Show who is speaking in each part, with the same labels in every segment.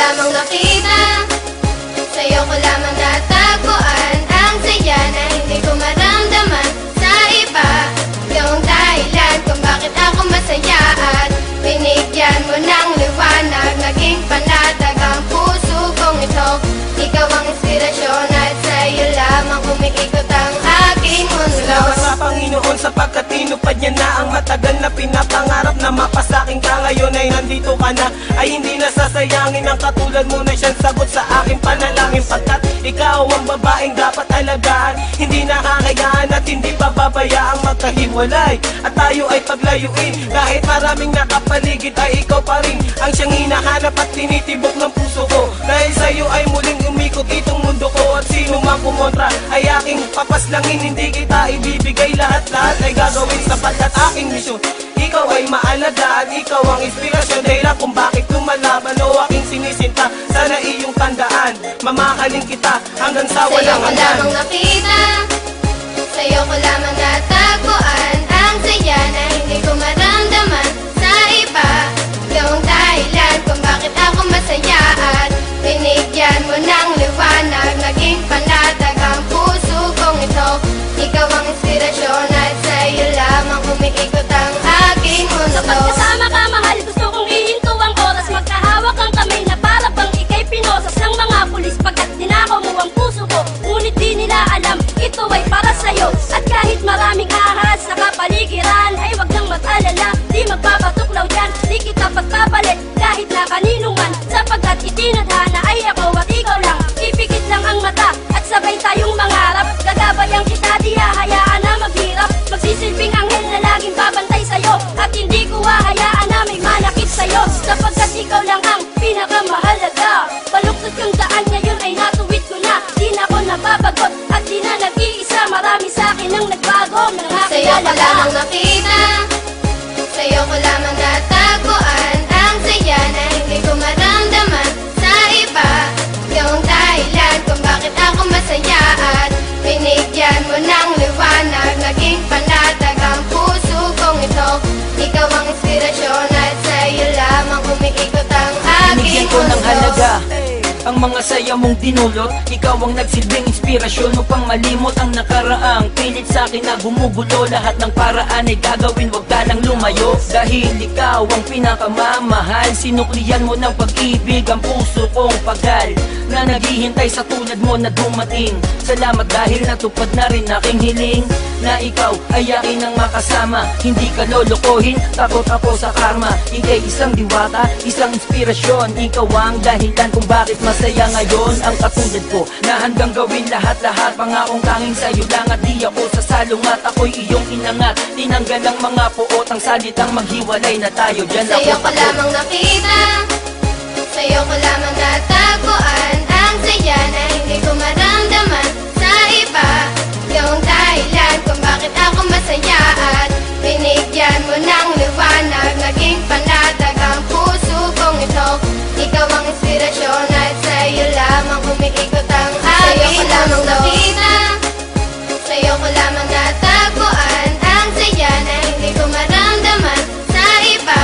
Speaker 1: lamang nakita, sa'yo ko lamang natagpuan ang saya na hindi ko maramdaman sa iba. Ikaw ang dahilan kung bakit ako masaya at binigyan mo ng liwanag, naging panatag ang puso kong ito. Ikaw ang inspirasyon at sa'yo lamang umiikot ang aking mundo.
Speaker 2: Salamat sa Panginoon sapagkat tinupad niya na ang matagal na pinapangarap na mapasakin ka. Ngayon ay nandito ka na, ay hindi nasasayangin ang katulad mo na siyang sagot sa aking panalangin. Pagkat ikaw ang babaeng dapat alagaan, hindi nakakayaan at hindi pababayaang magkahiwalay at tayo ay paglayuin. Kahit maraming nakapaligid ay ikaw pa rin ang siyang hinahanap at tinitibok ng puso ko. Dahil sa'yo ay muling umikot itong mundo ko at sino mang kumontra ay aking papaslangin. Hindi kita ibibigay, lahat-lahat ay gagawin sapagkat aking misyon. Ikaw ay maalaga at ikaw ang inspirasyon, dahilan kung bakit lumalaban o aking sinisinta. Sana iyong tandaan, mamahalin kita hanggang sa walang hanggan.
Speaker 1: Sa'yo ko lamang nakita, sa'yo ko lamang natagpuan ang saya na hindi ko maramdaman sa iba. Ikaw ang dahilan kung bakit ako masaya at binigyan mo ng liwanag, naging panatag ang puso kong ito. Ikaw ang inspirasyon at sa'yo lamang umiikot ang aking mundo.
Speaker 3: Kapag kasama ka, mahal, gusto kong ihinto ang oras. Magkahawak ang kamay na para bang ika'y pinosas ng mga pulis. Pagkat dinakaw mo ang puso ko, ngunit di nila alam ito ay para sa'yo. At kahit maraming ahas sa kapaligiran, ay wag nang mag-alala, di magpapatuklaw dyan. Di kita pagpapalit kahit na kanino man, sapagkat itinadhana ay ako at ikaw lang. Ipikit lang ang mata at sabay tayong mangarap. Gagabayan kita, di hahayaan na maghirap. Magsisilbing anghel na laging babantay sa'yo, at hindi ko hahayaan na may manakit sa'yo, sapagkat ikaw lang ang pinakamahalaga. Baluktot yung daan ngayon ay natuwid ko na, di na ako nababagot at di na nag-iisa. Marami sa'kin ang nagbago nang
Speaker 1: Sa'yo ko
Speaker 3: nakilala ka.
Speaker 1: lamang nakita, sa'yo ko lamang natagpuan ang saya na hindi ko maramdaman sa iba. Ikaw ang dahilan kung bakit ako masaya at binigyan mo ng liwanag, naging panatag ang puso kong ito. Ikaw ang inspirasyon at sa'yo lamang umiikot ang aking
Speaker 4: Binigyan ko ng
Speaker 1: mundo.
Speaker 4: halaga ang mga saya mong dinulot. Ikaw ang nagsilbing inspirasyon upang malimot ang nakaraang pilit sa akin na gumugulo. Lahat ng paraan ay gagawin, wag ka lang lumayo. Dahil ikaw ang pinakamamahal, sinuklian mo ng pag-ibig ang puso kong pagal na naghihintay sa tulad mo na dumating. Salamat dahil natupad na rin aking hiling na ikaw ay akin ang makasama. Hindi ka lolokohin, takot ako sa karma. Ika'y isang diwata, isang inspirasyon. Ikaw ang dahilan kung bakit masaya ngayon ang katulad ko, na hanggang gawin lahat-lahat. Pangakong tanging sa'yo lang at di ako sasalungat. Ako'y iyong inangat, tinanggal ang mga puot, ang salitang maghiwalay na tayo. Diyan ako
Speaker 1: Sa'yo ko
Speaker 4: takot.
Speaker 1: lamang nakita, sa'yo ko lamang natagpuan ang saya na hindi ko maramdaman sa iba. Ikaw ang dahilan kung bakit ako masaya at binigyan mo ng liwanag, naging panatag ang puso kong ito. Ikaw ang inspirasyon at sa'yo lamang umiikot ang aking mundo. Sa'yo ko lamang nakita, sa'yo ko lamang natagpuan ang saya na hindi ko maramdaman sa iba.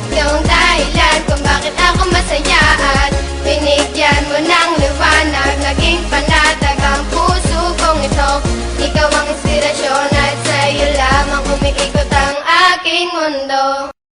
Speaker 1: Ikaw ang dahilan kung bakit ako masaya at binigyan mo ng liwanag, naging panatag ang puso kong ito. Ikaw ang inspirasyon at sa'yo lamang umiikot ang aking mundo.